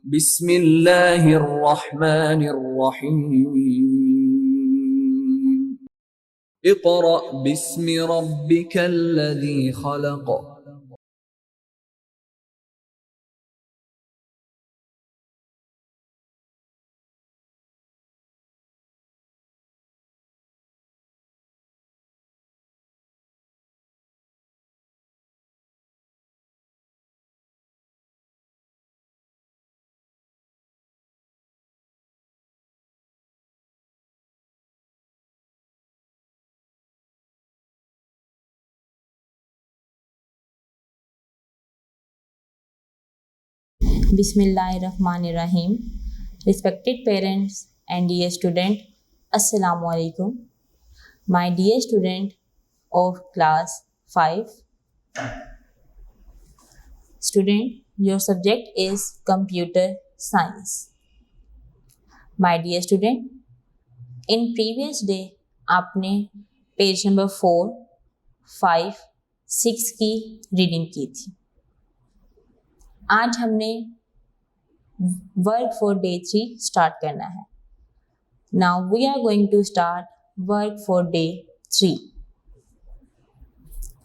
बिस्मिल्लाहिर्रहमानिर्रहीम। Iqra बिस्मि रब्बिकल्लज़ी खलक़। Bismillahirrahmanirrahim. Respected parents and dear student, Assalamu alaikum. My dear student of class 5. Student, your subject is computer science. My dear student, in previous day आपने page number 4, 5, 6 की reading की थी। आज हमने work for day 3 start करना है। Now we are going to start work for day 3।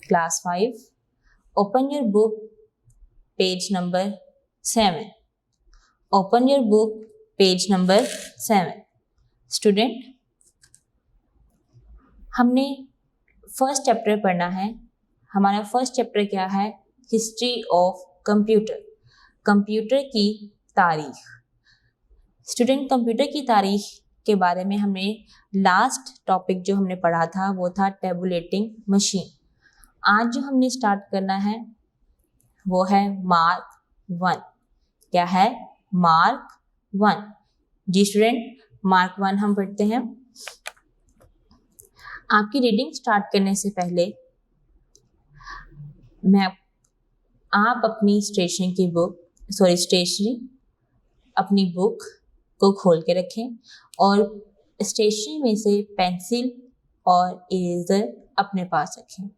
Class 5, open your book page number 7। Open your book page number 7। Student, हमने first chapter पढ़ना है। हमारा फर्स्ट चैप्टर क्या है? हिस्ट्री ऑफ कंप्यूटर, कंप्यूटर की तारीख। स्टूडेंट, कंप्यूटर की तारीख के बारे में हमने लास्ट टॉपिक जो हमने पढ़ा था वो था टेबुलेटिंग मशीन। आज जो हमने स्टार्ट करना है वो है मार्क 1। क्या है? मार्क 1। जी स्टूडेंट, मार्क 1 हम पढ़ते हैं। आपकी रीडिंग स्टार्ट करने से पहले आप अपनी स्टेशनरी अपनी बुक को खोल के रखें और स्टेशनरी में से पेंसिल और इरेजर अपने पास रखें।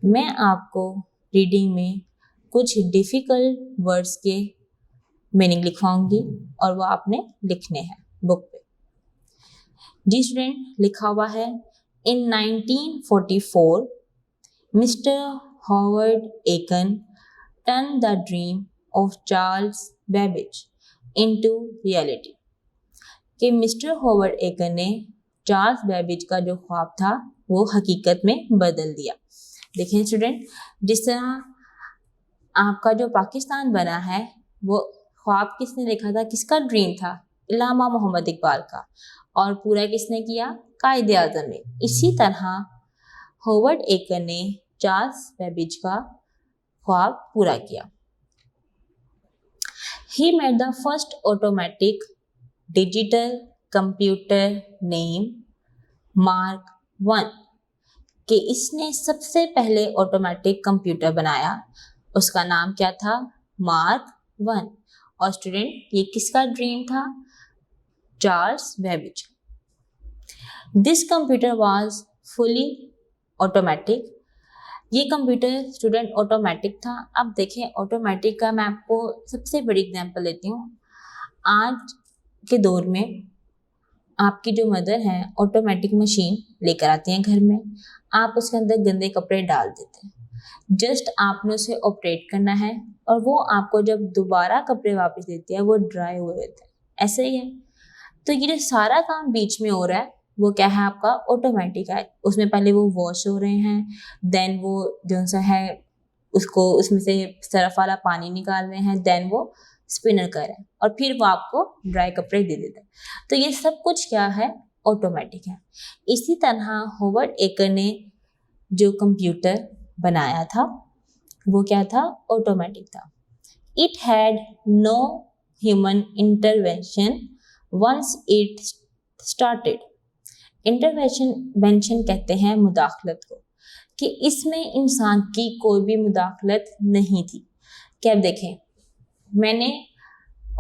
मैं आपको रीडिंग में कुछ डिफ़िकल्ट वर्ड्स के मीनिंग लिखवाऊंगी और वो आपने लिखने हैं बुक पे। जी स्टूडेंट, लिखा हुआ है in 1944 mister Howard Aiken turned the dream of Charles Babbage into reality। कि मिस्टर हॉवर्ड एकन ने चार्ल्स बेबेज का जो ख्वाब था वो हकीकत में बदल दिया। देखें स्टूडेंट, जिस तरह आपका जो पाकिस्तान बना है वो ख्वाब किसने देखा था? किसका ड्रीम था? इल्लामा मोहम्मद इकबाल का। और पूरा किसने किया? कायदे आज़म ने। इसी तरह हॉवर्ड एकन ने चार्ल्स बेबेज का ख्वाब पूरा किया। He made the first automatic digital computer name Mark 1। कि इसने सबसे पहले ऑटोमेटिक कंप्यूटर बनाया, उसका नाम क्या था? मार्क 1। और स्टूडेंट, ये किसका ड्रीम था? Charles Babbage. This computer was fully automatic. ये कंप्यूटर स्टूडेंट ऑटोमेटिक था। अब देखें, ऑटोमेटिक का मैं आपको सबसे बड़ी एग्जांपल देती हूँ। आज के दौर में आपकी जो मदर हैं ऑटोमेटिक मशीन लेकर आती हैं घर में, आप उसके अंदर गंदे कपड़े डाल देते हैं। जस्ट आपने उसे ऑपरेट करना है और वो आपको जब दोबारा कपड़े वापस देती है वो ड्राई हुए होते हैं। ऐसे ही है। तो ये जो सारा काम बीच में हो रहा है वो क्या है? आपका ऑटोमेटिक है। उसमें पहले वो वॉश हो रहे हैं, देन वो जो सा है उसको उसमें से सरफ वाला पानी निकाल रहे हैं, देन वो स्पिनर कर रहे हैं और फिर वो आपको ड्राई कपड़े दे देते हैं। तो ये सब कुछ क्या है? ऑटोमेटिक है। इसी तरह हॉवर्ड एकन ने जो कंप्यूटर बनाया था वो क्या था? ऑटोमेटिक था। It had no human intervention once it started. Intervention कहते हैं मुदाखलत को, कि इसमें इंसान की कोई भी मुदाखलत नहीं थी। क्या आप देखें, मैंने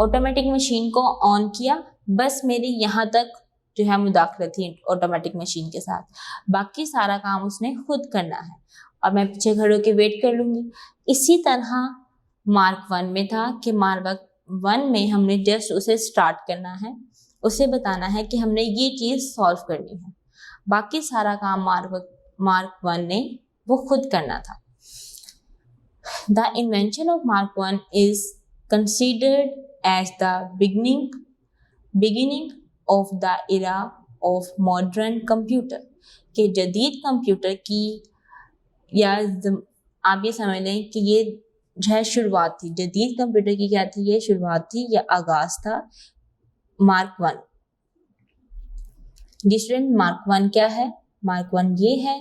ऑटोमेटिक मशीन को ऑन किया, बस मेरी यहाँ तक जो है मुदाखलत थी ऑटोमेटिक मशीन के साथ, बाकी सारा काम उसने खुद करना है और मैं पीछे खड़े होकर वेट कर लूँगी। इसी तरह मार्क 1 में था कि 1 में हमने जस्ट उसे स्टार्ट करना है, उसे बताना है कि हमने ये चीज़ सॉल्व करनी है, बाकी सारा काम मार्क 1 ने वो खुद करना था। The invention of Mark 1 is considered as the beginning of the era of modern computer, कि जदीद कंप्यूटर की या आप ये समझ लें कि ये जो है शुरुआत थी, जदीद कंप्यूटर की क्या थी, ये शुरुआत थी या आगाज था मार्क 1। जी स्टूडेंट, मार्क 1 क्या है? मार्क 1 ये है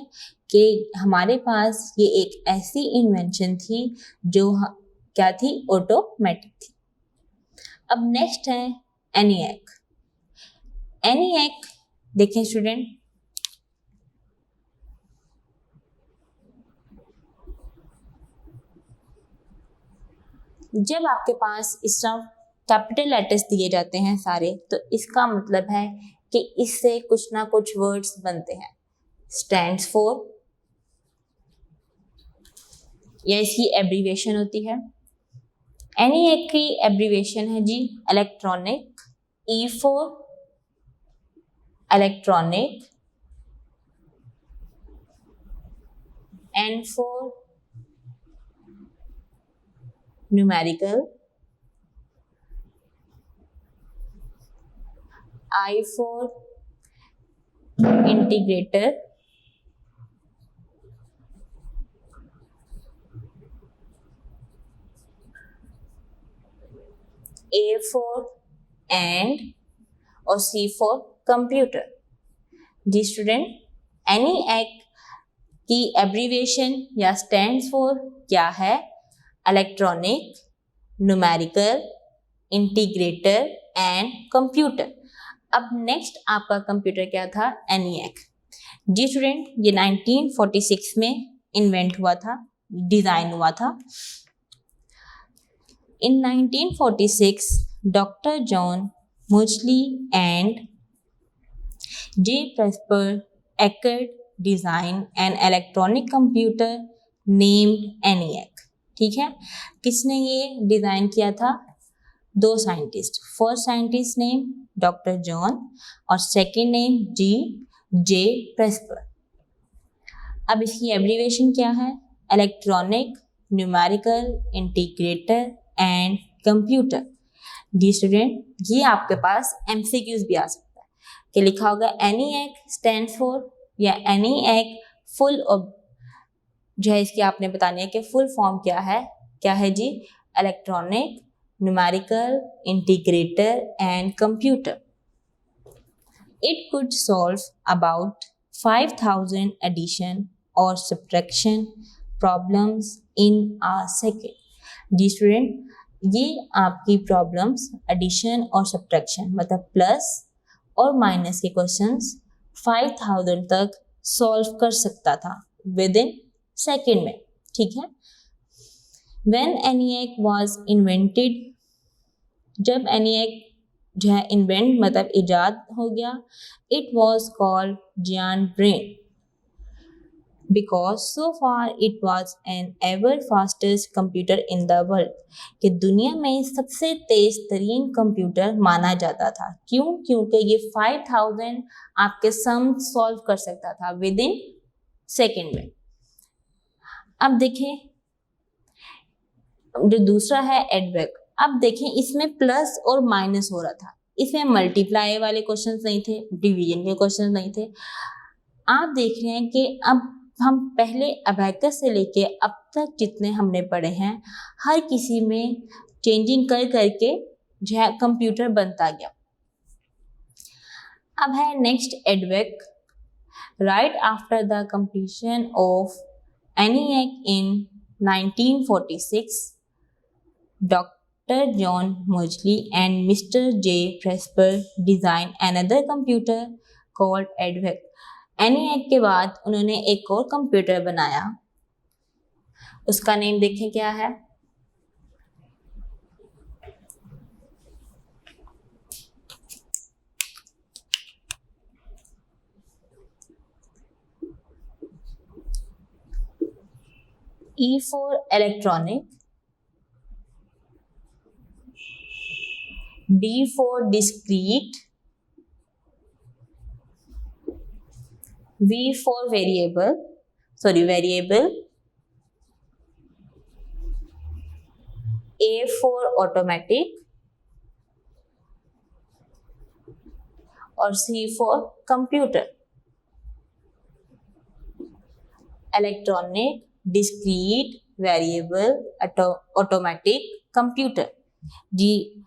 कि हमारे पास ये एक ऐसी इन्वेंशन थी जो क्या थी, ऑटोमेटिक थी। अब नेक्स्ट है एनिएक। एनिएक देखें स्टूडेंट, जब आपके पास इस तरह कैपिटल लेटर्स दिए जाते हैं सारे, तो इसका मतलब है कि इससे कुछ ना कुछ वर्ड्स बनते हैं। स्टैंड्स फॉर या इसकी एब्रीविएशन होती है। एनिएक की एब्रीविएशन है जी electronic, E for electronic, N for numerical, I for integrator, A for and और C for computer। जी स्टूडेंट, एनिएक की एब्रीविएशन या स्टैंड्स फॉर क्या है? Electronic, numerical, integrator and computer. अब नेक्स्ट आपका कंप्यूटर क्या था? एनिएक। जी स्टूडेंट, ये 1946 में इन्वेंट हुआ था, डिजाइन हुआ था। In 1946 doctor John Mauchly and J Presper Eckert design an electronic computer named ENIAC. ठीक है, किसने ये डिजाइन किया था? 2 scientist. First scientist name doctor John और सेकेंड नेम जे प्रेस्पर। अब इसकी एब्रीविएशन क्या है? Electronic, numerical, integrator and computer. जी स्टूडेंट, ये आपके पास एमसीक्यूज भी आ सकता है कि लिखा होगा एनिएक स्टैंड्स फॉर या एनिएक फुल जो है इसकी आपने बतानी है कि फुल फॉर्म क्या है। क्या है जी? Electronic, numerical, integrator and computer. It could solve about 5,000 addition or subtraction problems in a second. जी स्टूडेंट, ये आपकी प्रॉब्लम्स एडिशन और सब्ट्रैक्शन मतलब प्लस और माइनस के क्वेश्चंस 5,000 तक सॉल्व कर सकता था विद इन सेकेंड में। ठीक है, When ENIAC was invented, जब ENIAC जो है इन्वेंट मतलब इजाद हो गया, it was called giant brain because so far it was an ever fastest computer in the world, कि दुनिया में सबसे तेज तरीन कंप्यूटर माना जाता था। क्यों? क्योंकि ये 5,000 आपके सम सॉल्व कर सकता था विद इन सेकेंड में। अब देखें जो दूसरा है एडवेक। अब देखें इसमें प्लस और माइनस हो रहा था, इसमें मल्टीप्लाई वाले क्वेश्चंस नहीं थे, डिवीजन के क्वेश्चंस नहीं थे। आप देख रहे हैं कि अब हम पहले अबैकस से लेके अब तक जितने हमने पढ़े हैं हर किसी में चेंजिंग कर करके जो है कंप्यूटर बनता गया। अब है next EDVAC. Right after the completion of ENIAC in 1946, Dr. John Mauchly and Mr. J. Presper designed another computer called EDVAC. ENIAC के बाद उन्होंने एक और कंप्यूटर बनाया, उसका नेम देखें क्या है? E for electronic, D for discrete, V for variable, A for automatic और C for computer. Electronic, discrete, variable, automatic, computer. जी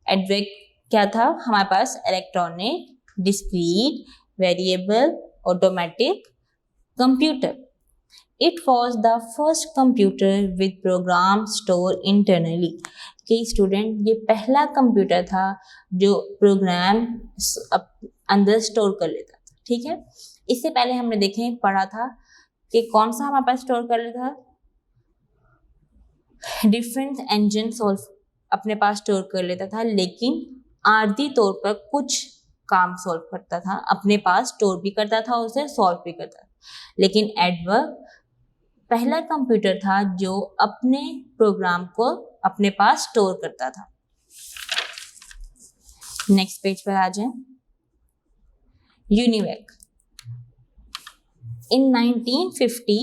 एडवेक क्या था हमारे पास? Electronic, discrete, variable, automatic, computer. It was the first computer with program store internally. कि student ये पहला computer था जो प्रोग्राम अंदर स्टोर कर लेता था. ठीक है, इससे पहले हमने पढ़ा था कि कौन सा हमारे पास स्टोर कर लेता था? डिफरेंट इंजन सॉल्व अपने पास स्टोर कर लेता था, लेकिन आर्धी तौर पर कुछ काम सॉल्व करता था, अपने पास स्टोर भी करता था, उसे सॉल्व भी करता था. लेकिन एडवर्ड पहला कंप्यूटर था जो अपने प्रोग्राम को अपने पास स्टोर करता था. नेक्स्ट पेज पर आ जाए. यूनिवेक. इन 1950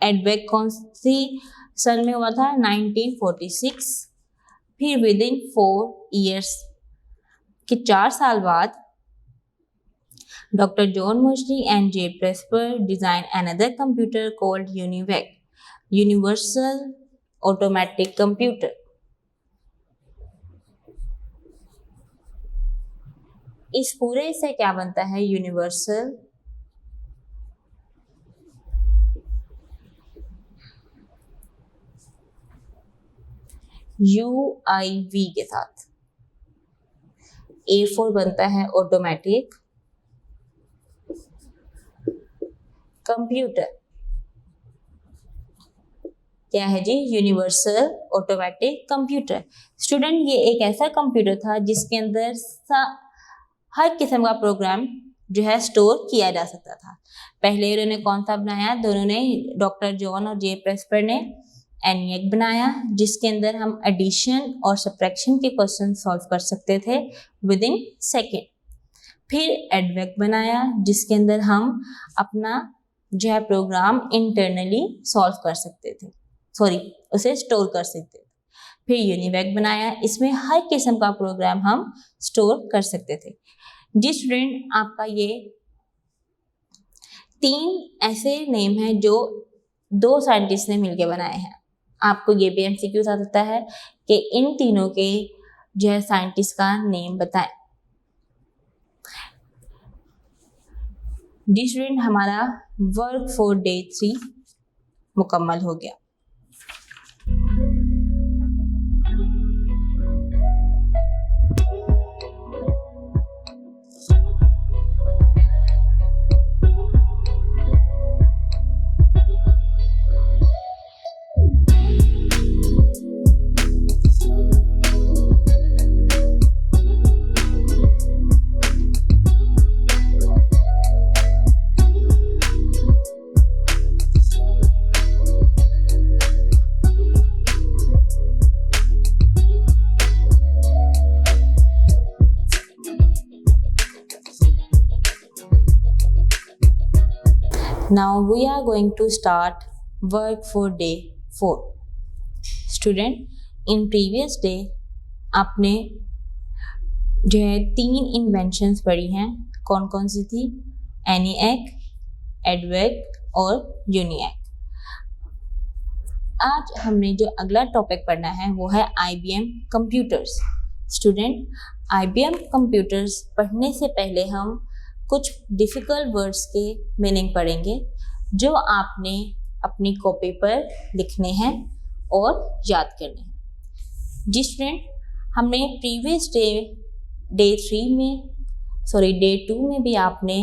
एडवेक कौन सी सन में हुआ था? 1946. फिर विद इन 4 years के 4 साल बाद doctor John mostly and J प्रेस्पर design another computer called UNIVAC, universal automatic computer. इस पूरे से क्या बनता है? यूनिवर्सल UIV के साथ. A4 बनता है ऑटोमेटिक कंप्यूटर. क्या है जी? Universal automatic computer. स्टूडेंट ये एक ऐसा कंप्यूटर था जिसके अंदर हर किस्म का प्रोग्राम जो है स्टोर किया जा सकता था. पहले इन्होंने कौन सा बनाया? दोनों ने, डॉक्टर जॉन और जे प्रेस्पर ने एनिएक बनाया, जिसके अंदर हम एडिशन और सब्ट्रैक्शन के क्वेश्चन सॉल्व कर सकते थे विद इन सेकेंड. फिर एडवेक बनाया, जिसके अंदर हम अपना जो है प्रोग्राम इंटरनली सॉल्व कर सकते थे, उसे स्टोर कर सकते थे. फिर यूनिवेक बनाया, इसमें हर किस्म का प्रोग्राम हम स्टोर कर सकते थे. जी स्टूडेंट, आपका ये 3 ऐसे नेम हैं जो 2 साइंटिस्ट ने मिलकर बनाए हैं. आपको ये भी MCQ आ सकता है कि इन तीनों के जो है साइंटिस्ट का नेम बताएं. जी स्टूडेंट, हमारा वर्क फॉर डे 3 मुकम्मल हो गया. Now we are going to start work for day 4. Student, in previous day आपने जो है 3 इन्वेंशंस पढ़ी हैं. कौन कौन सी थी? एनिएक, एडवेक और यूनिएक. आज हमने जो अगला टॉपिक पढ़ना है वो है IBM computers. Student, IBM computers पढ़ने से पहले हम कुछ डिफ़िकल्ट वर्ड्स के मीनिंग पढ़ेंगे जो आपने अपनी कॉपी पर लिखने हैं और याद करने हैं. जी स्टूडेंट, हमने प्रीवियस डे 2 में भी आपने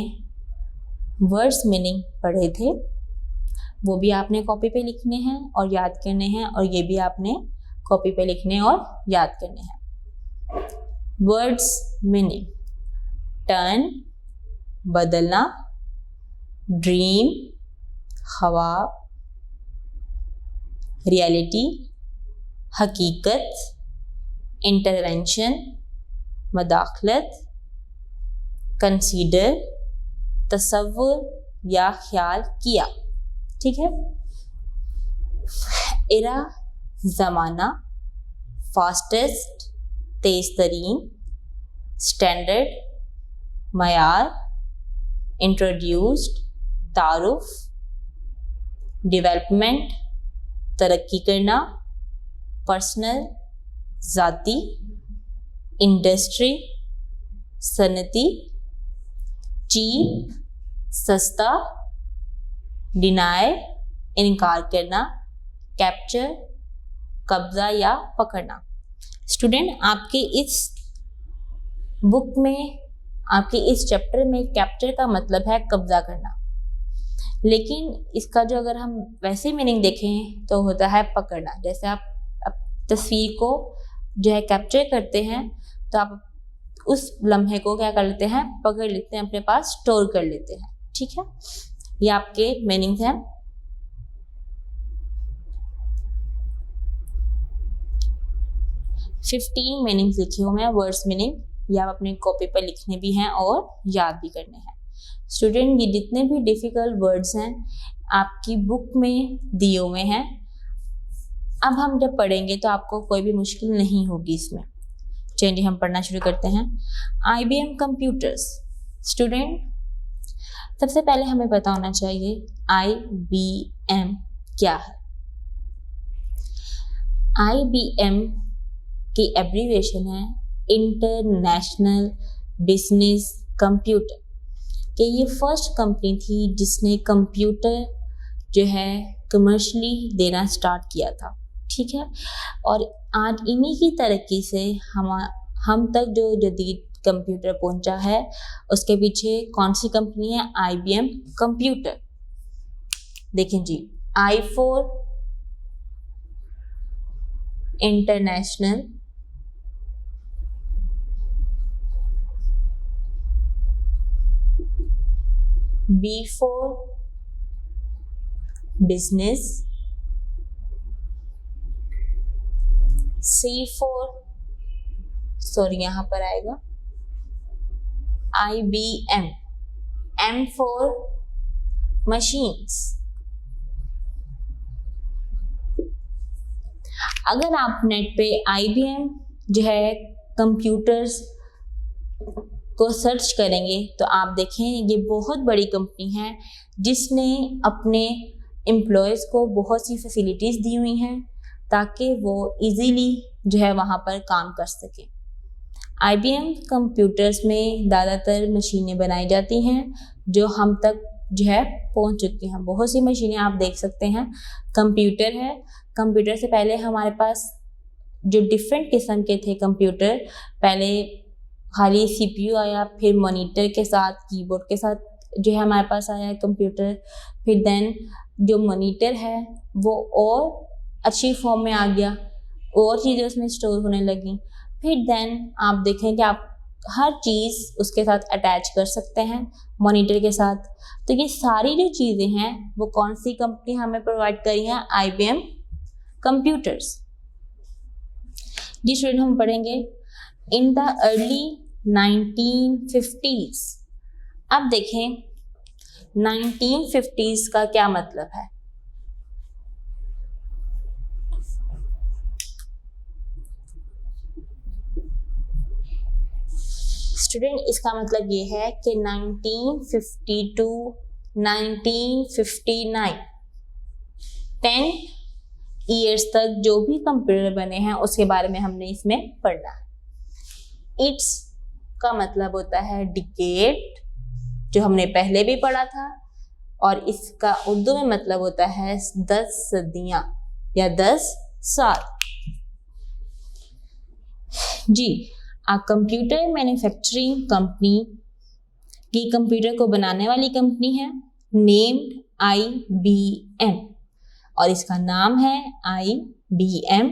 वर्ड्स मीनिंग पढ़े थे, वो भी आपने कॉपी पे लिखने हैं और याद करने हैं, और ये भी आपने कॉपी पे लिखने और याद करने हैं. वर्ड्स मीनिंग: टर्न बदलना, ड्रीम ख्वाब, रियलिटी हकीकत, इंटरवेंशन, मदाखलत, कंसीडर, तसव्वुर या ख्याल किया। ठीक है। एरा ज़माना, फास्टेस्ट तेज तरीन, स्टैंडर्ड मयार, इंट्रोड्यूस्ड तारुफ, डेवलपमेंट तरक्की करना, पर्सनल ज़ाती, इंडस्ट्री सनती, चीप सस्ता, डिनाई इनकार करना, कैप्चर कब्जा या पकड़ना। स्टूडेंट, आपके इस बुक में, आपके इस चैप्टर में कैप्चर का मतलब है कब्जा करना, लेकिन इसका जो अगर हम वैसे मीनिंग देखें तो होता है पकड़ना। जैसे आप तस्वीर को जो है कैप्चर करते हैं तो आप उस लम्हे को क्या कर लेते हैं, पकड़ लेते हैं, अपने पास स्टोर कर लेते हैं। ठीक है, ये आपके मीनिंग्स हैं। फिफ्टीन मीनिंग्स लिखे हुए हैं, वर्ड्स मीनिंग, ये आप अपनी कॉपी पर लिखने भी हैं और याद भी करने हैं। स्टूडेंट, ये जितने भी डिफ़िकल्ट वर्ड्स हैं आपकी बुक में दिए हुए हैं। अब हम जब पढ़ेंगे तो आपको कोई भी मुश्किल नहीं होगी इसमें। चलिए हम पढ़ना शुरू करते हैं। IBM computers. स्टूडेंट, सबसे पहले हमें पता होना चाहिए IBM क्या है। IBM की एब्रीविएशन है इंटरनेशनल बिजनेस कंप्यूटर, कि ये फर्स्ट कंपनी थी जिसने कंप्यूटर जो है कमर्शियली देना स्टार्ट किया था। ठीक है, और आज इन्हीं की तरक्की से हम तक जो जदीद कंप्यूटर पहुंचा है, उसके पीछे कौन सी कंपनी है? IBM computer. देखें जी, I for international, B for business, C for, sorry यहाँ पर आएगा IBM, M for मशीन्स। अगर आप नेट पे IBM जो है कंप्यूटर्स को सर्च करेंगे तो आप देखें ये बहुत बड़ी कंपनी है जिसने अपने एम्प्लॉयज़ को बहुत सी फैसिलिटीज़ दी हुई हैं ताकि वो इजीली जो है वहाँ पर काम कर सकें। IBM कंप्यूटर्स में ज़्यादातर मशीनें बनाई जाती हैं जो हम तक जो है पहुँच चुकी हैं। बहुत सी मशीनें आप देख सकते हैं। कंप्यूटर है, कंप्यूटर से पहले हमारे पास जो डिफरेंट किस्म के थे कंप्यूटर, पहले खाली CPU आया, फिर मॉनिटर के साथ, कीबोर्ड के साथ जो है हमारे पास आया है कंप्यूटर। फिर देन जो मॉनिटर है वो और अच्छी फॉर्म में आ गया, और चीज़ें उसमें स्टोर होने लगी। फिर देन आप देखें कि आप हर चीज़ उसके साथ अटैच कर सकते हैं मॉनिटर के साथ। तो ये सारी जो चीज़ें हैं वो कौन सी कंपनी हमें प्रोवाइड करी हैं? IBM computers. जी स्टूडेंट, हम पढ़ेंगे इन द अर्ली 1950s। अब देखें 1950s का क्या मतलब है। स्टूडेंट, इसका मतलब ये है कि 1952 1959 10 ईयर्स तक जो भी कंप्यूटर बने हैं उसके बारे में हमने इसमें पढ़ना है। इट्स का मतलब होता है डिकेड, जो हमने पहले भी पढ़ा था, और इसका उर्दू में मतलब होता है 10 सदियां या 10 साल। जी, आ कंप्यूटर मैन्युफैक्चरिंग कंपनी की कंप्यूटर को बनाने वाली कंपनी है नेम्ड IBM, और इसका नाम है IBM।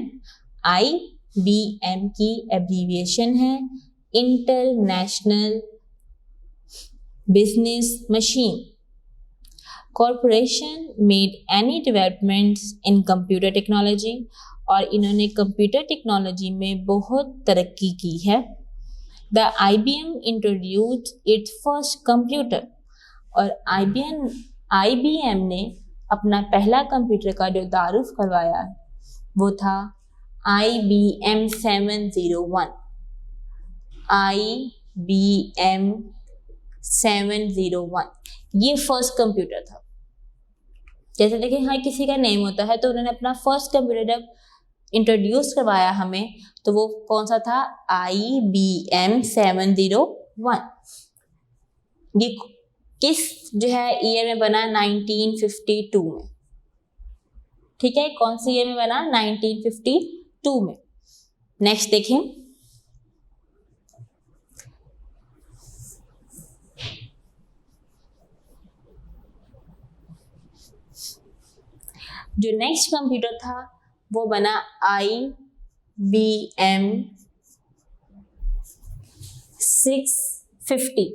IBM की एब्रीविएशन है international business machine corporation made any developments in computer technology, और इन्होंने कंप्यूटर टेक्नोलॉजी में बहुत तरक्की की है। The IBM introduced it's first computer, और IBM ने अपना पहला कंप्यूटर का जो तारुफ करवाया है वो था IBM 701। IBM 701 ये फर्स्ट कंप्यूटर था। जैसे देखिए हर किसी का नेम होता है, तो उन्होंने अपना फर्स्ट कंप्यूटर जब इंट्रोड्यूस करवाया हमें, तो वो कौन सा था? IBM 701। ये किस जो है ईयर में बना? 1952 में। ठीक है, कौन सी ईयर में बना? 1952 में। नेक्स्ट देखें, जो नेक्स्ट कंप्यूटर था वो बना IBM 650।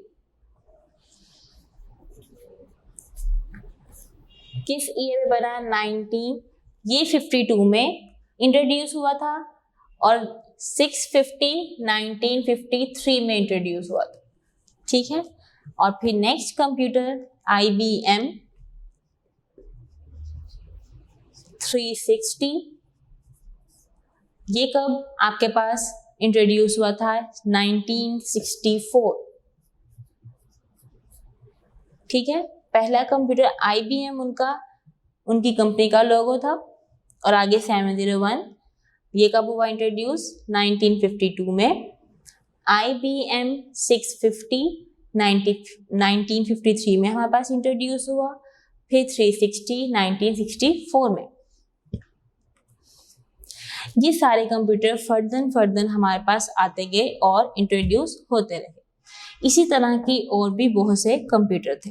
किस ईयर में बना? 1952 में इंट्रोड्यूस हुआ था, और 650 1953 में इंट्रोड्यूस हुआ था। ठीक है, और फिर नेक्स्ट कंप्यूटर IBM 360, ये कब आपके पास इंट्रोड्यूस हुआ था? 1964। ठीक है, पहला कंप्यूटर IBM उनकी कंपनी का लोगो था, और आगे 701 ये कब हुआ इंट्रोड्यूस? 1952 में। IBM 650 1953 में हमारे पास इंट्रोड्यूस हुआ, फिर 360 1964 में। ये सारे कंप्यूटर फर्दन हमारे पास आते गए और इंट्रोड्यूस होते रहे। इसी तरह की और भी बहुत से कंप्यूटर थे।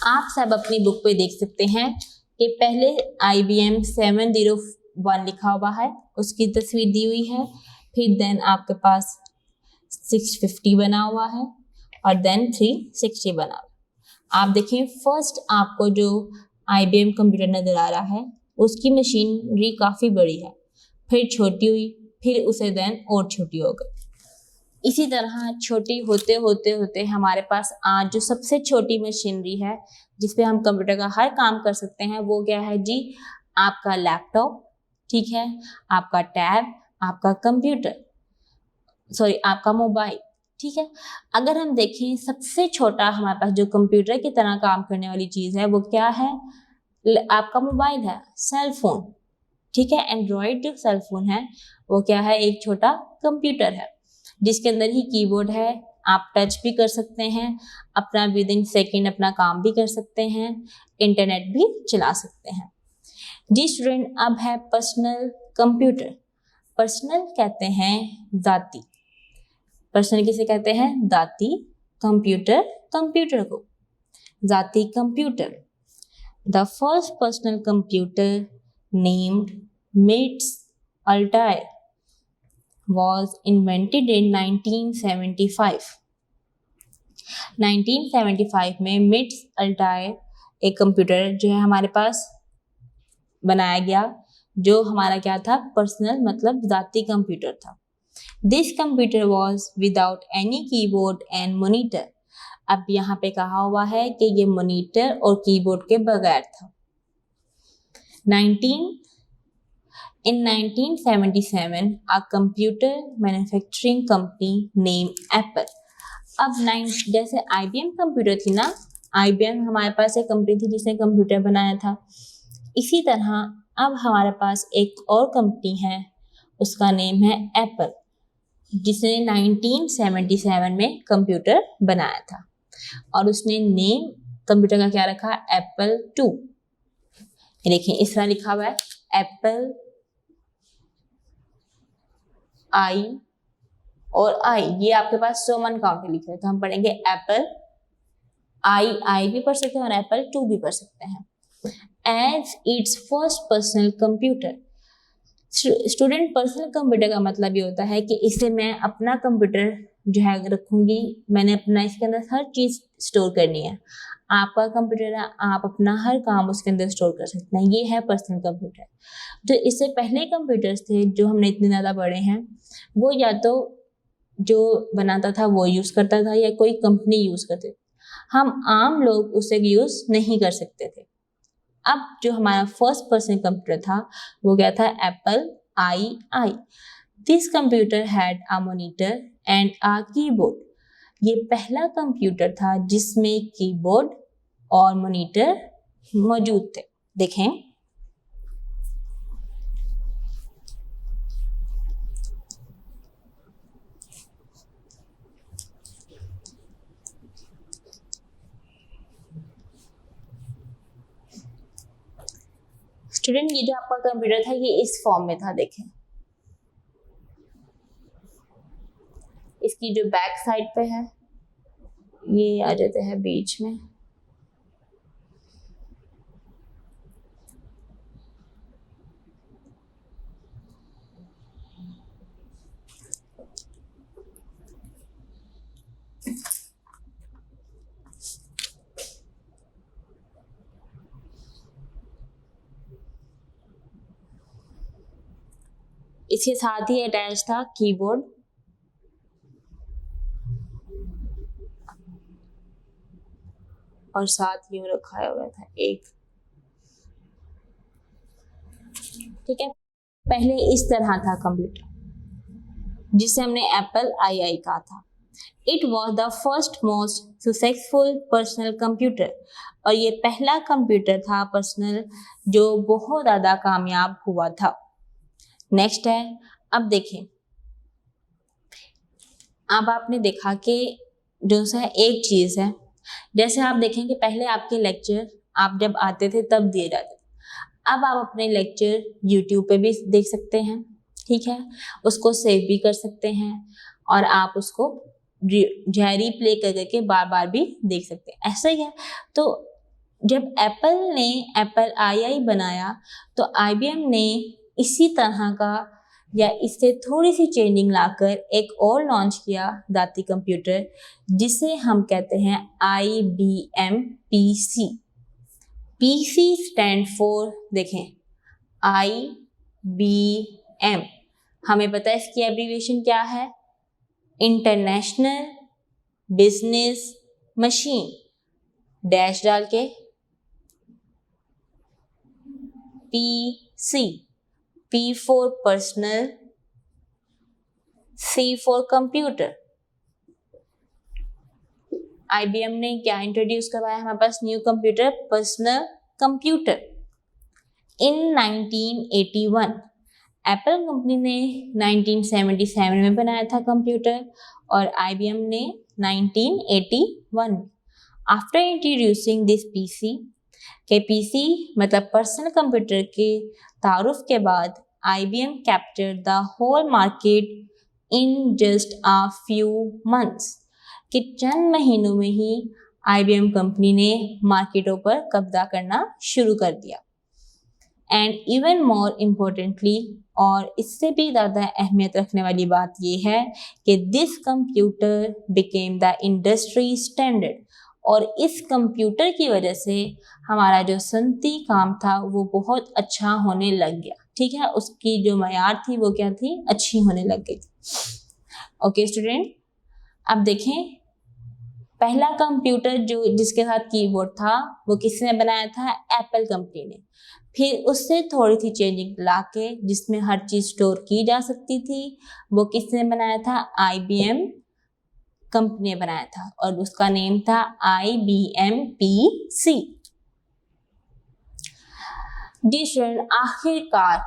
आप सब अपनी बुक पे देख सकते हैं कि पहले IBM 701 लिखा हुआ है, उसकी तस्वीर दी हुई है, फिर देन आपके पास 650 बना हुआ है, और देन 360 बना हुआ है। आप देखें, फर्स्ट आपको जो IBM कंप्यूटर नजर आ रहा है उसकी मशीनरी काफ़ी बड़ी है, फिर छोटी हुई, फिर उसे देन और छोटी हो गई। इसी तरह छोटी होते होते होते हमारे पास आज जो सबसे छोटी मशीनरी है जिसपे हम कंप्यूटर का हर काम कर सकते हैं वो क्या है जी? आपका लैपटॉप। ठीक है, आपका टैब, आपका कंप्यूटर, सॉरी आपका मोबाइल। ठीक है, अगर हम देखें सबसे छोटा हमारे पास जो कंप्यूटर की तरह काम करने वाली चीज़ है वो क्या है? आपका मोबाइल है, सेल फोन। ठीक है, एंड्रॉयड जो सेल फोन है वो क्या है? एक छोटा कंप्यूटर है जिसके अंदर ही कीबोर्ड है। आप टच भी कर सकते हैं, अपना विद इन सेकेंड अपना काम भी कर सकते हैं, इंटरनेट भी चला सकते हैं। जी स्टूडेंट, अब है पर्सनल कंप्यूटर। पर्सनल कहते हैं जाती। पर्सनल किसे कहते हैं? दाती। कंप्यूटर, कंप्यूटर को। जाती computer. The first personal computer named MITS Altair was invented in 1975. 1975 में MITS Altair एक कंप्यूटर जो है हमारे पास बनाया गया, जो हमारा क्या था? पर्सनल मतलब जाती कंप्यूटर था। This computer was without any keyboard and monitor. अब यहाँ पे कहा हुआ है कि ये मॉनिटर और कीबोर्ड के बगैर था। In 1977, a computer manufacturing company named Apple. अब जैसे IBM कंप्यूटर थी ना, IBM हमारे पास एक कंपनी थी जिसने कंप्यूटर बनाया था। इसी तरह अब हमारे पास एक और कंपनी है, उसका नेम है एप्पल, जिसने 1977 में कंप्यूटर बनाया था, और उसने नेम कंप्यूटर का क्या रखा? एप्पल 2। देखिए इस तरह लिखा हुआ है, एप्पल आई और आई, ये आपके पास रोमन काउंट लिखे हैं, तो हम पढ़ेंगे एप्पल आई भी पढ़ सकते हैं और एप्पल 2 भी पढ़ सकते हैं। As it's first personal computer. Student, personal computer का मतलब ये होता है कि इसे मैं अपना कंप्यूटर जो है रखूंगी, मैंने अपना इसके अंदर हर चीज़ स्टोर करनी है। आपका कंप्यूटर है, आप अपना हर काम उसके अंदर स्टोर कर सकते हैं। ये है पर्सनल कंप्यूटर। जो इससे पहले कंप्यूटर्स थे जो हमने इतने ज़्यादा पढ़े हैं, वो या तो जो बनाता था वो यूज़ करता था या कोई कंपनी यूज़ करते थे। हम आम लोग उसे यूज़ नहीं कर सकते थे। अब जो हमारा फर्स्ट पर्सनल कंप्यूटर था वो क्या था? Apple II। This computer had a monitor and a keyboard. ये पहला कंप्यूटर था जिसमें कीबोर्ड और मॉनिटर मौजूद थे। देखें, स्टूडेंट ये जो आपका कंप्यूटर था ये इस फॉर्म में था। देखें, इसकी जो बैक साइड पे है ये आ जाते हैं बीच में। इसके साथ ही अटैच था कीबोर्ड और साथ यूं रखा हुआ था एक। ठीक है, पहले इस तरह था कंप्यूटर जिसे हमने एप्पल II कहा था। It was the first most successful personal computer, और ये पहला कंप्यूटर था पर्सनल जो बहुत ज़्यादा कामयाब हुआ था। नेक्स्ट है, अब देखें, अब आपने देखा कि जो सा एक चीज़ है, जैसे आप देखें कि पहले आपके लेक्चर आप जब आते थे तब दिए जाते थे। अब आप अपने लेक्चर यूट्यूब पे भी देख सकते हैं। ठीक है, उसको सेव भी कर सकते हैं और आप उसको रिप्ले कर करके बार बार भी देख सकते हैं। ऐसा ही है। तो जब एप्पल ने एप्पल II बनाया तो IBM ने इसी तरह का या इससे थोड़ी सी चेंजिंग लाकर एक और लॉन्च किया दाती कंप्यूटर, जिसे हम कहते हैं IBM PC। PC stand for, देखें, IBM, हमें पता है इसकी एब्रीविएशन क्या है? इंटरनेशनल बिजनेस मशीन, डैश डाल के PC, P for personal, C for computer. IBM ने क्या इंट्रोड्यूस करवाया हमारे पास? New computer, personal computer. In 1981 Apple company ने 1977 में बनाया था कंप्यूटर और IBM ने 1981। आफ्टर इंट्रोड्यूसिंग दिस PC के PC मतलब पर्सनल कंप्यूटर के तारुफ के बाद IBM capture the whole market in just a few months, कि चंद महीनों में ही IBM कंपनी ने मार्केटों पर कब्जा करना शुरू कर दिया। एंड इवन मोर इम्पोर्टेंटली, और इससे भी ज़्यादा अहमियत रखने वाली बात यह है कि this computer became the industry standard, और इस कंप्यूटर की वजह से हमारा जो सनती काम था वो बहुत अच्छा होने लग गया। ठीक है, उसकी जो मयार थी वो क्या थी? अच्छी होने लग गई। ओके स्टूडेंट, अब देखें, पहला कंप्यूटर जो जिसके साथ कीबोर्ड था वो किसने बनाया था? एप्पल कंपनी ने। फिर उससे थोड़ी सी चेंजिंग लाके जिसमें हर चीज़ स्टोर की जा सकती थी वो किसने बनाया था? IBM कंपनी ने बनाया था और उसका नेम था IBM PC। जी स्टूडेंट, आखिरकार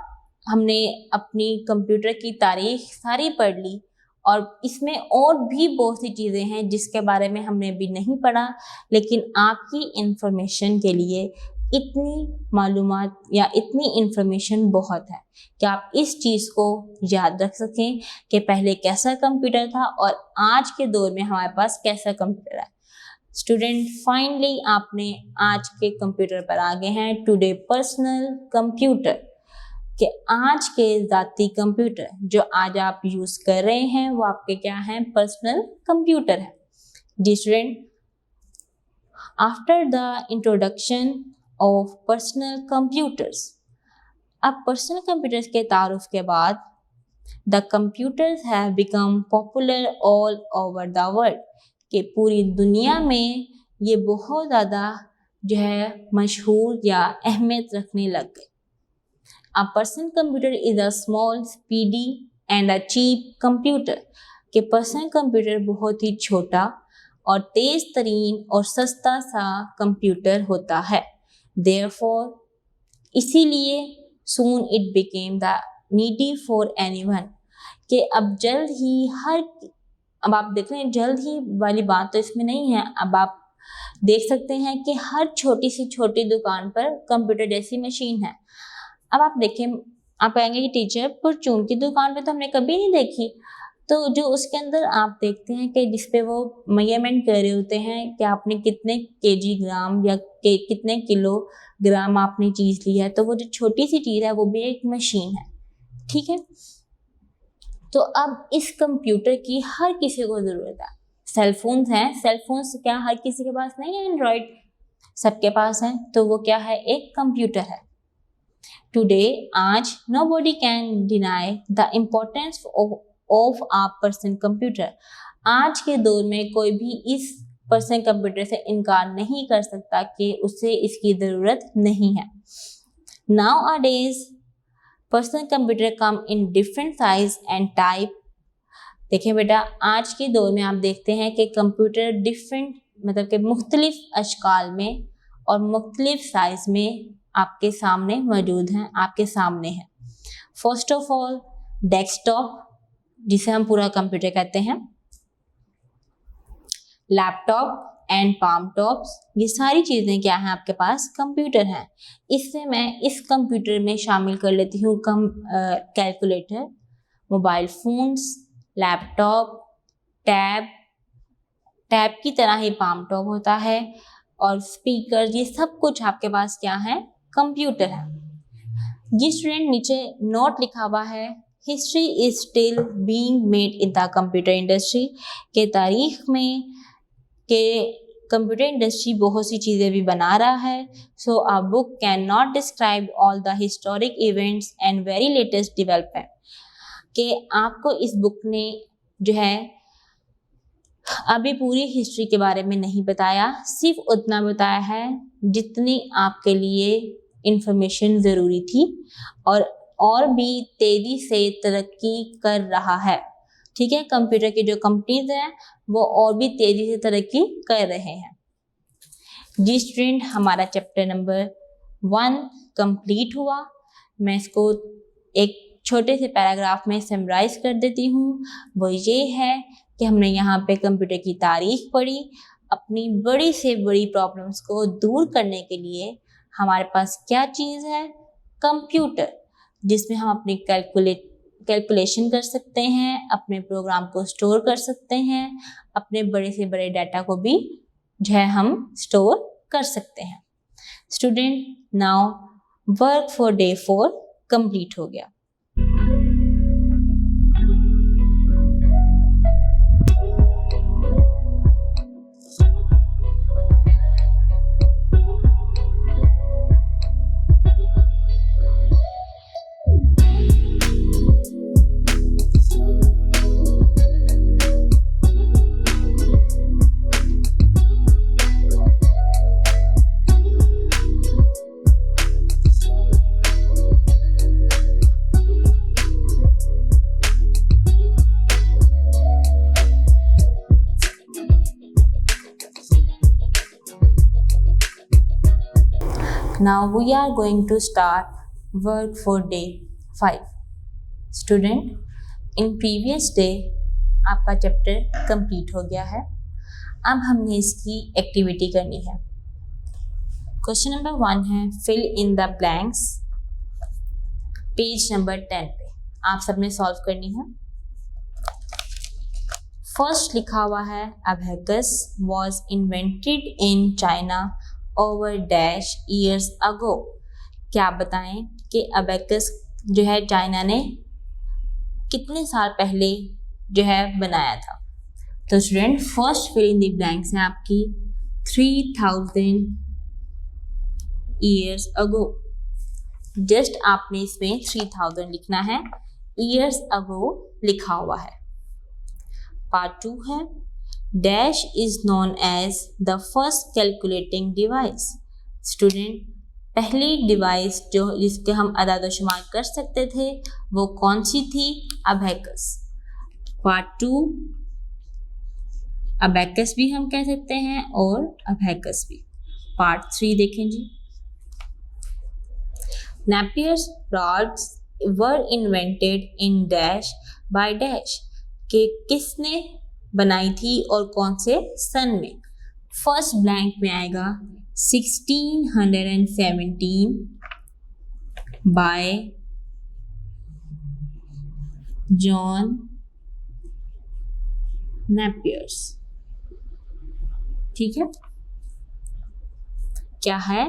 हमने अपनी कंप्यूटर की तारीख सारी पढ़ ली और इसमें और भी बहुत सी चीज़ें हैं जिसके बारे में हमने अभी नहीं पढ़ा, लेकिन आपकी इंफॉर्मेशन के लिए इतनी मालूमात या इतनी इंफॉर्मेशन बहुत है कि आप इस चीज़ को याद रख सकें कि पहले कैसा कंप्यूटर था और आज के दौर में हमारे पास कैसा कंप्यूटर है। स्टूडेंट, फाइनली आपने आज के कंप्यूटर पर आ गए हैं, टुडे पर्सनल कंप्यूटर, कि आज के ज़ाती कंप्यूटर जो आज आप यूज़ कर रहे हैं वो आपके क्या हैं? पर्सनल कंप्यूटर है। जी student, after the introduction of personal computers, अब पर्सनल कंप्यूटर्स के तारुफ के बाद the computers have become popular all over the world, कि पूरी दुनिया में ये बहुत ज़्यादा जो है मशहूर या अहमियत रखने लग गए। A personal computer is a small speedy and a cheap computer, कि पर्सनल कंप्यूटर बहुत ही छोटा और तेज़ तरीन और सस्ता सा कंप्यूटर होता है। देयरफॉर, इसीलिए soon it became the needy for anyone, कि अब आप देख रहे हैं जल्द ही वाली बात तो इसमें नहीं है। अब आप देख सकते हैं कि हर छोटी से छोटी दुकान पर कंप्यूटर जैसी मशीन है। अब आप देखें, आप कहेंगे कि टीचर परचून की दुकान पे तो हमने कभी नहीं देखी, तो जो उसके अंदर आप देखते हैं कि जिसपे वो मेजरमेंट कर रहे होते हैं कि आपने कितने केजी ग्राम या कितने किलोग्राम आपने चीज़ ली है, तो वो जो छोटी सी चीज़ है वो भी एक मशीन है। ठीक है, तो अब इस कंप्यूटर की हर किसी को ज़रूरत है। सेलफोन्स हैं, सेलफोन्स क्या हर किसी के पास नहीं है? एंड्रॉयड सबके पास है, तो वो क्या है? एक कंप्यूटर है। टुडे, आज, nobody can deny the importance of a personal computer, आज के दौर में कोई भी इस पर्सनल कंप्यूटर से इनकार नहीं कर सकता कि उसे इसकी ज़रूरत नहीं है। Now a days personal computer come in different size and type. देखें बेटा, आज के दौर में आप देखते हैं कि कंप्यूटर डिफरेंट मतलब कि मुख्तलिफ अशकाल में और मुख्तलिफ साइज में आपके सामने मौजूद हैं, आपके सामने हैं। फर्स्ट ऑफ ऑल डेस्कटॉप, जिसे हम पूरा कंप्यूटर कहते हैं, लैपटॉप एंड पाम टॉप्स, ये सारी चीज़ें क्या हैं? आपके पास कंप्यूटर हैं। इससे मैं इस कंप्यूटर में शामिल कर लेती हूँ calculator, mobile phones, laptop, tab की तरह ही पाम टॉप होता है, और स्पीकर, ये सब कुछ आपके पास क्या है? कंप्यूटर है। ये स्टूडेंट नीचे नोट लिखा हुआ है, history is still being made in the computer industry, के तारीख में के कंप्यूटर इंडस्ट्री बहुत सी चीज़ें भी बना रहा है। So a book can not describe all the historic events and very latest development, कि आपको इस बुक ने जो है अभी पूरी हिस्ट्री के बारे में नहीं बताया, सिर्फ उतना बताया है जितनी आपके लिए इंफॉर्मेशन ज़रूरी थी, और भी तेज़ी से तरक्की कर रहा है। ठीक है, कंप्यूटर की जो कंपनीज हैं वो और भी तेज़ी से तरक्की कर रहे हैं। जी स्टूडेंट, हमारा चैप्टर नंबर 1 कंप्लीट हुआ। मैं इसको एक छोटे से पैराग्राफ में समराइज कर देती हूँ। वो ये है कि हमने यहाँ पे कंप्यूटर की तारीख पढ़ी। अपनी बड़ी से बड़ी प्रॉब्लम्स को दूर करने के लिए हमारे पास क्या चीज़ है? कंप्यूटर, जिसमें हम अपनी कैलकुलेशन कर सकते हैं, अपने प्रोग्राम को स्टोर कर सकते हैं, अपने बड़े से बड़े डाटा को भी जो है हम स्टोर कर सकते हैं। Student, now work for day 4 complete हो गया। Now we are going to start work for day 5. Student, in previous day आपका चैप्टर कंप्लीट हो गया है। अब हमने इसकी एक्टिविटी करनी है। क्वेश्चन नंबर 1 है fill in the blanks, page number 10 पे आप सबने सॉल्व करनी है। फर्स्ट लिखा हुआ है abacus was invented in China over dash years अगो। क्या बताएं कि अबेकस जो है चाइना ने कितने साल पहले जो है बनाया था। तो student first fill in the blanks है आपकी 3000 years ago। जस्ट आपने इसमें 3000 लिखना है, years ago लिखा हुआ है। पार्ट 2 है dash is known as the first calculating device. Student, पहली डिवाइस जो जिसके हम अदाद शुमार कर सकते थे वो कौन सी थी? अबैकस। पार्ट 2 अबैकस भी हम कह सकते हैं और अबैकस भी। पार्ट 3 देखें जी। Napier's rods were invented in dash by dash के किसने बनाई थी और कौन से सन में? फर्स्ट ब्लैंक में आएगा 1617 बाय जॉन नेपियर्स। ठीक है, क्या है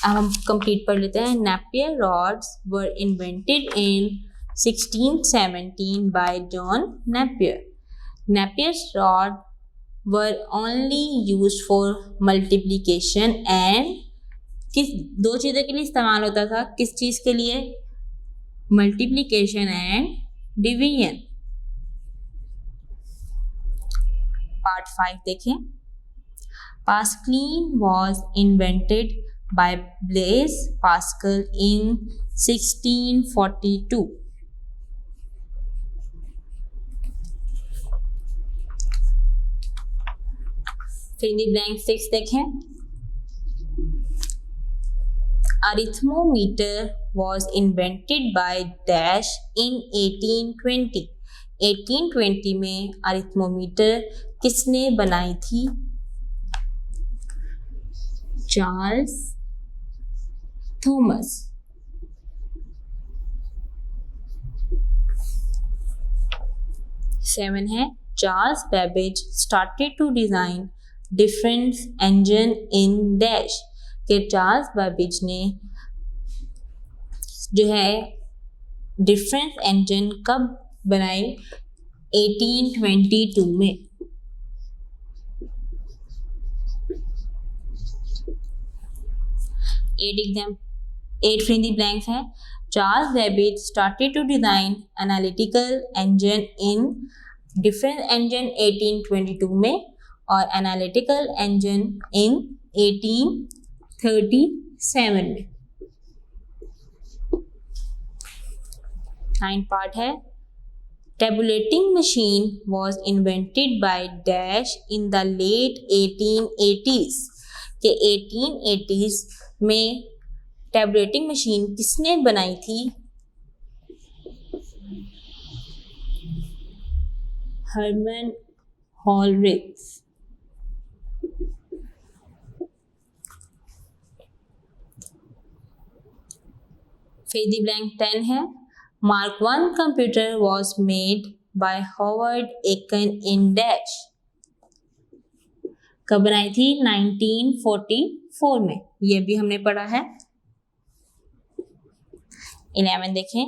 अब हम कंप्लीट पढ़ लेते हैं। Napier rods were invented in 1617 bye John Napier. Napier's rod were only used for multiplication and किस दो चीज़ों के लिए इस्तेमाल होता था? किस चीज़ के लिए? Multiplication and division. पार्ट 5 देखें। Pascaline was invented by Blaise Pascal in 1642. फिर ब्लैंक 6 देखें। Arithmometer was invented by Dash in 1820. 1820 में अरिथमोमीटर किसने बनाई थी? Charles Thomas. 7 है Charles Babbage started to design difference engine in dash के चार्ल्स बेबेज ने जो है डिफरेंस इंजन कब बनाई? 1822 में। 8 फिर दी ब्लैंक्स है। Charles Babbage started to design analytical engine in difference engine 1822 में और एनालिटिकल इंजन इन 1837 में। 9 पार्ट है tabulating machine was invented by dash in the late 1880s के 1880s में टेबुलेटिंग मशीन किसने बनाई थी? Herman Hollerith's. फिर दी ब्लैंक 10 है mark 1 computer was made by Howard Aiken in dash कब बनाई थी? 1944 में। ये भी हमने पढ़ा है। 11 देखें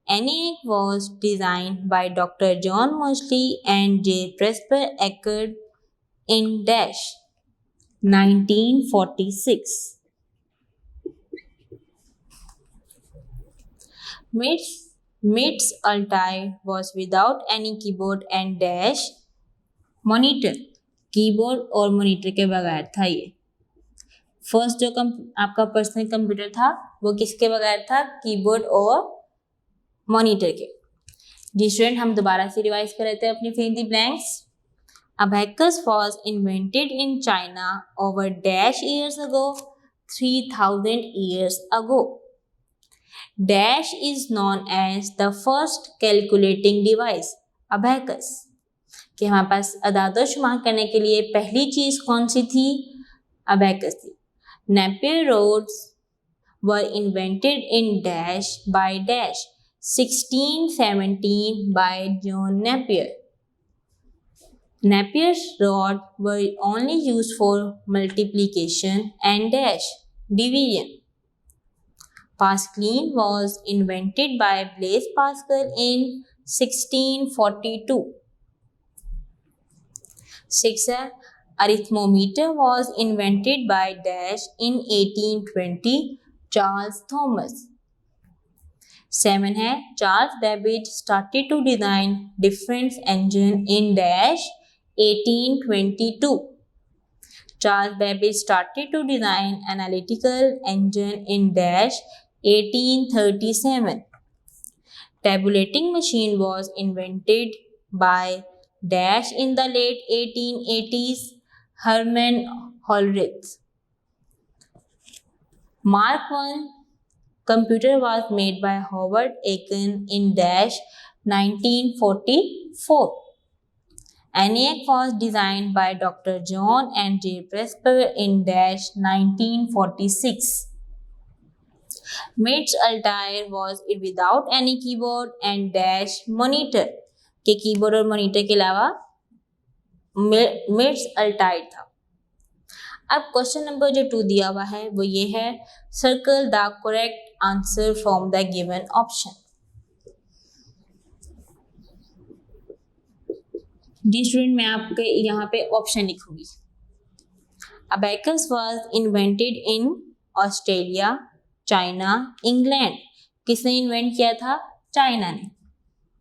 ENIAC was designed by Dr. John Moseley and J. Presper Eckert in dash 1946. MITS Altair was without any keyboard and dash monitor keyboard और मॉनिटर के बगैर था। ये फर्स्ट जो आपका पर्सनल कंप्यूटर था वो किसके बगैर था? कीबोर्ड और मॉनिटर के। जी स्टूडेंट, हम दोबारा से रिवाइज कर लेते हैं अपनी fill the blanks. Abacus was invented in China over dash years ago 3000 years ago. Dash is known as the first calculating device. Abacus कि हमारे पास अदाद शुमार करने के लिए पहली चीज़ कौन सी थी? अबैकस थी। Napier rods were invented in dash by dash 1617 by John Napier. Napier's rod were only used for multiplication and dash division. Pascaline was invented by Blaise Pascal in 1642. 6 है Arithmometer was invented by dash in 1820 Charles Thomas. 7 है Charles Babbage started to design difference engine in dash 1822. Charles Babbage started to design analytical engine in dash 1837. Tabulating machine was invented by dash in the late 1880s. Herman Hollerith. Mark I computer was made by Howard Aiken in dash 1944. ENIAC was designed by Dr. John and J. Presper in dash 1946. MITS Altair was without any keyboard and dash monitor के keyboard और monitor के अलावा MITS Altair था। अब question number जो 2 दिया हुआ है वो ये है, circle the correct answer from the given option. जी स्टूडेंट, मैं आपके यहाँ पे ऑप्शन लिखूंगी। Abacus was invented in Australia, China, England. किसने इन्वेंट किया था? चाइना ने।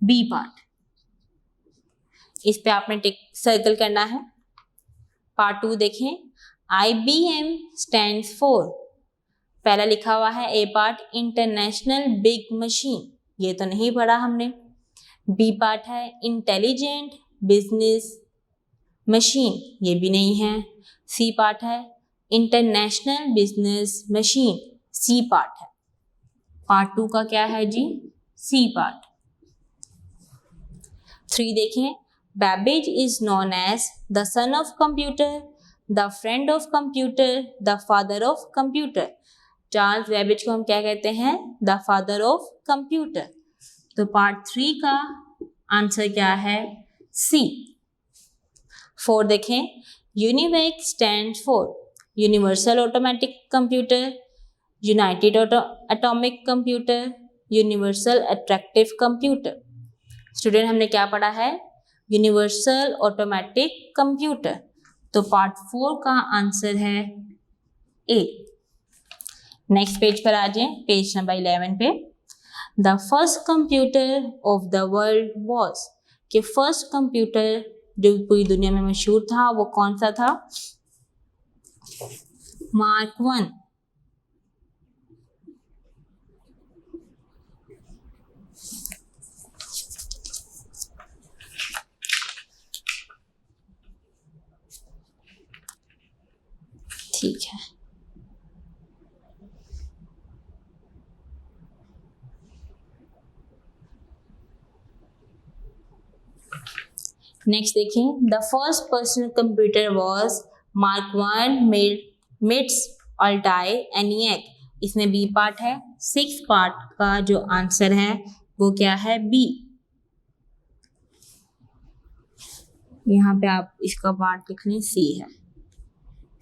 बी पार्ट, इस पे आपने टिक सर्कल करना है। पार्ट 2 देखें, IBM स्टैंड्स फॉर, पहला लिखा हुआ है A part international big machine, ये तो नहीं पढ़ा हमने। बी पार्ट है इंटेलिजेंट बिजनेस मशीन, ये भी नहीं है। सी पार्ट है international business machine, C part है। पार्ट 2 का क्या है जी? C part. 3 देखें, Babbage is known as the son of computer, the friend of computer, the father of computer. Charles Babbage को हम क्या कहते हैं? The father of computer. तो पार्ट 3 का आंसर क्या है? सी। 4 देखें, UNIVAC stand for universal automatic computer, United atomic computer, universal attractive computer. Student, हमने क्या पढ़ा है? Universal automatic computer. तो पार्ट 4 का आंसर है ए। नेक्स्ट पेज पर आ जाए, पेज नंबर 11 पे। The first computer of the world was, कि फर्स्ट कंप्यूटर जो पूरी दुनिया में मशहूर था वो कौन सा था? मार्क 1। ठीक है, नेक्स्ट देखें, the first personal computer was Mark 1 MITS Altair ENIAC, इसमें बी पार्ट है। 6 पार्ट का जो आंसर है वो क्या है? बी। यहाँ पे आप इसका पार्ट लिख लें, सी है।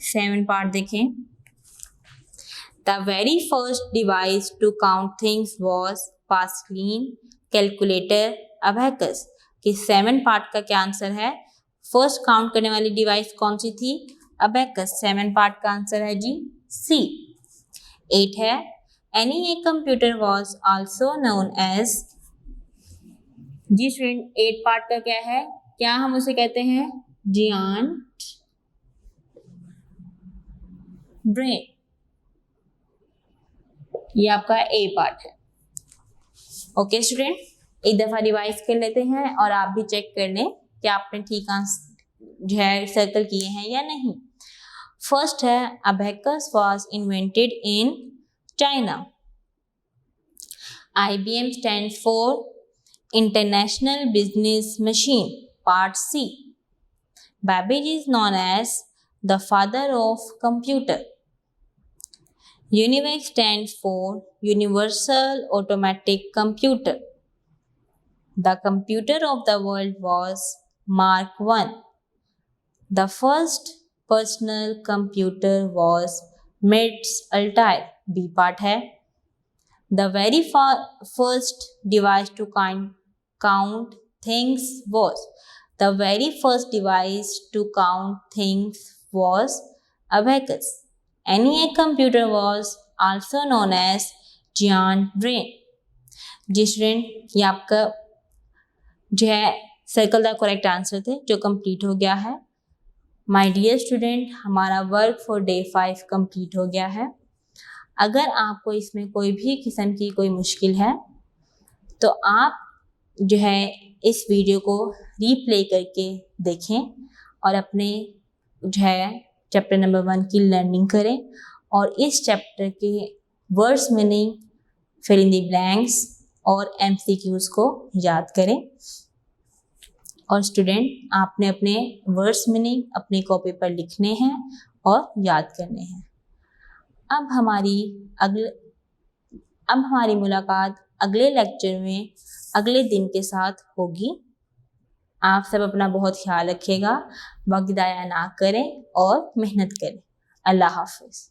7 पार्ट देखें, the very first device to count things was Pascaline, calculator, abacus. कि 7 पार्ट का क्या आंसर है? फर्स्ट काउंट करने वाली डिवाइस कौन सी थी? अबैकस। 7 पार्ट का आंसर है जी सी। 8 है, any computer was also known as, जी स्टूडेंट 8 पार्ट का क्या है? क्या हम उसे कहते हैं? Giant brain. ये आपका ए पार्ट है। ओके स्टूडेंट, एक दफा रिवाइज कर लेते हैं और आप भी चेक कर लें कि आपने ठीक जो है सर्कल किए हैं या नहीं। फर्स्ट है, abacus was invented in China. IBM stand for international business machine, part C. Babbage is known as the father of computer. UNIVAC stands for Universal Automatic Computer. The computer of the world was Mark I. The first personal computer was MITS Altair. B part है. The very first device to count things was. The very first device to count things was abacus. ENIAC computer was also known as giant brain. Ji student, ये आपका जो है circle the correct answer थे जो complete हो गया है। My dear student, हमारा वर्क फॉर डे 5 कंप्लीट हो गया है। अगर आपको इसमें कोई भी किस्म की कोई मुश्किल है तो आप जो है इस वीडियो को रीप्ले करके देखें और अपने जो है चैप्टर नंबर 1 की लर्निंग करें और इस चैप्टर के words meaning, fill in the blanks और MCQs को याद करें। और स्टूडेंट, आपने अपने वर्ड्स मीनिंग अपनी कॉपी पर लिखने हैं और याद करने हैं। अब हमारी मुलाकात अगले लेक्चर में अगले दिन के साथ होगी। आप सब अपना बहुत ख्याल रखिएगा, वक्त ज़ाया ना करें और मेहनत करें। अल्लाह हाफिज़।